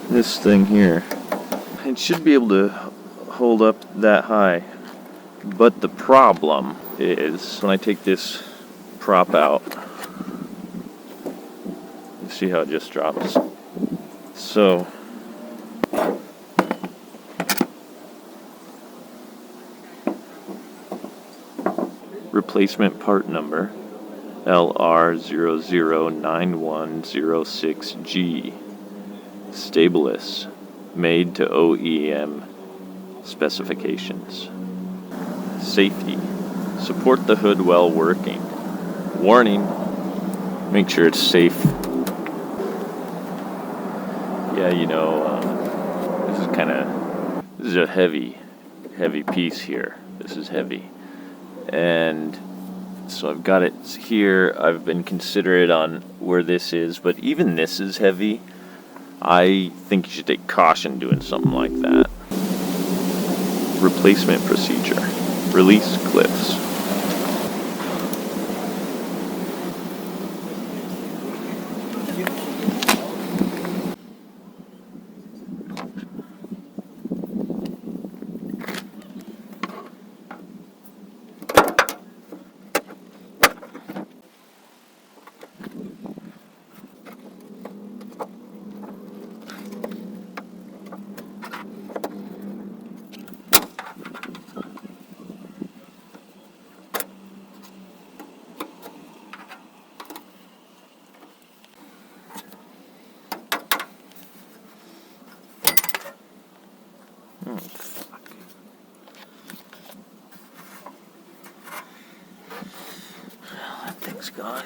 this thing here. It should be able to hold up that high. But the problem is when I take this prop out, you see how it just drops. So replacement part number LR009106G. Stabilis, made to OEM specifications. Safety, support the hood while working. Warning, make sure it's safe. Yeah, you know, this is a heavy piece here. This is heavy. And so I've got it here. I've been considerate on where this is, but even this is heavy. I think you should take caution doing something like that. Replacement procedure. Release clips. Oh, fuck. Well, that thing's gone.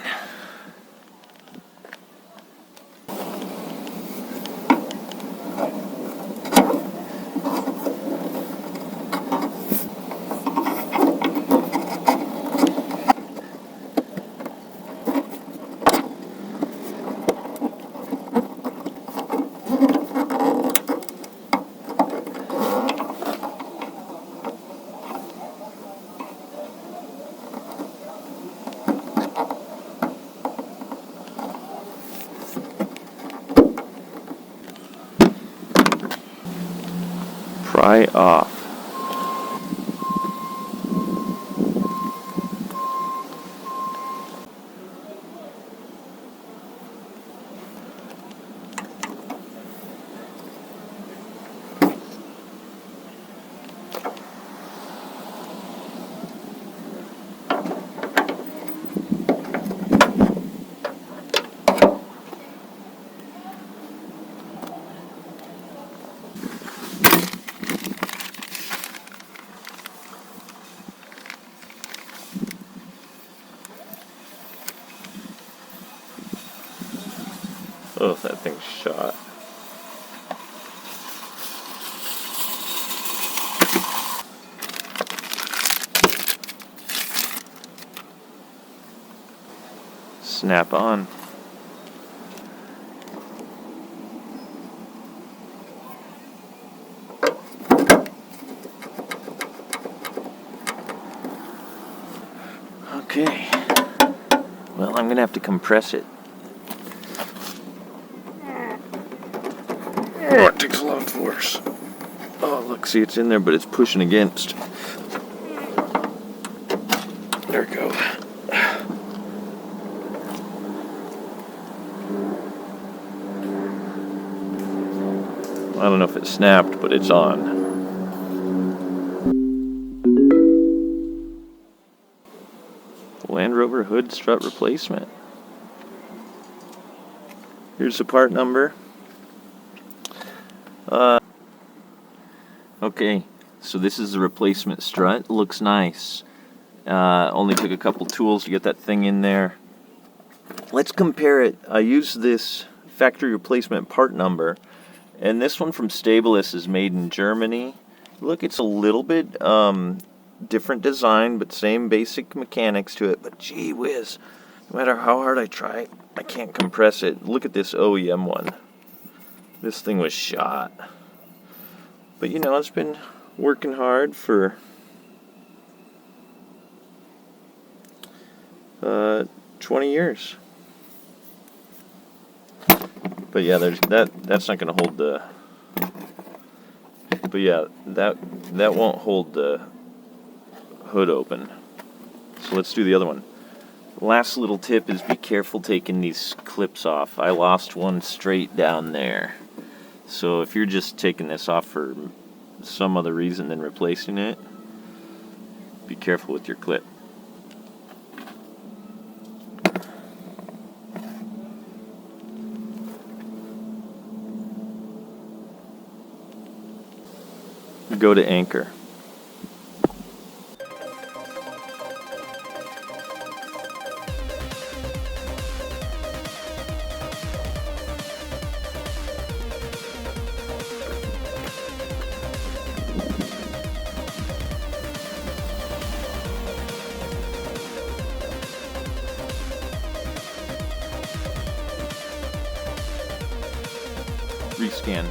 Pry off. Oh, that thing's shot. Snap on. Okay. Well, I'm gonna have to compress it. Oh, it takes a lot of force. Oh, look, see, it's in there, but it's pushing against. There we go. I don't know if it snapped, but it's on. Land Rover hood strut replacement. Here's the part number. Okay, so this is the replacement strut. Looks nice. Only took a couple tools to get that thing in there. Let's compare it. I used this factory replacement part number, and this one from Stabilis is made in Germany. Look, it's a little bit different design, but same basic mechanics to it. But gee whiz, no matter how hard I try, I can't compress it. Look at this OEM one. This thing was shot. But you know, it's been working hard for 20 years. But yeah, there's that's not going to hold the. But yeah, that won't hold the hood open. So let's do the other one. Last little tip is be careful taking these clips off. I lost one straight down there. So if you're just taking this off for some other reason than replacing it, be careful with your clip. Go to anchor. Rescan.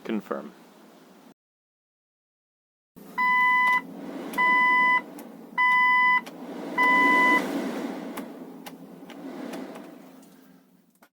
Confirm.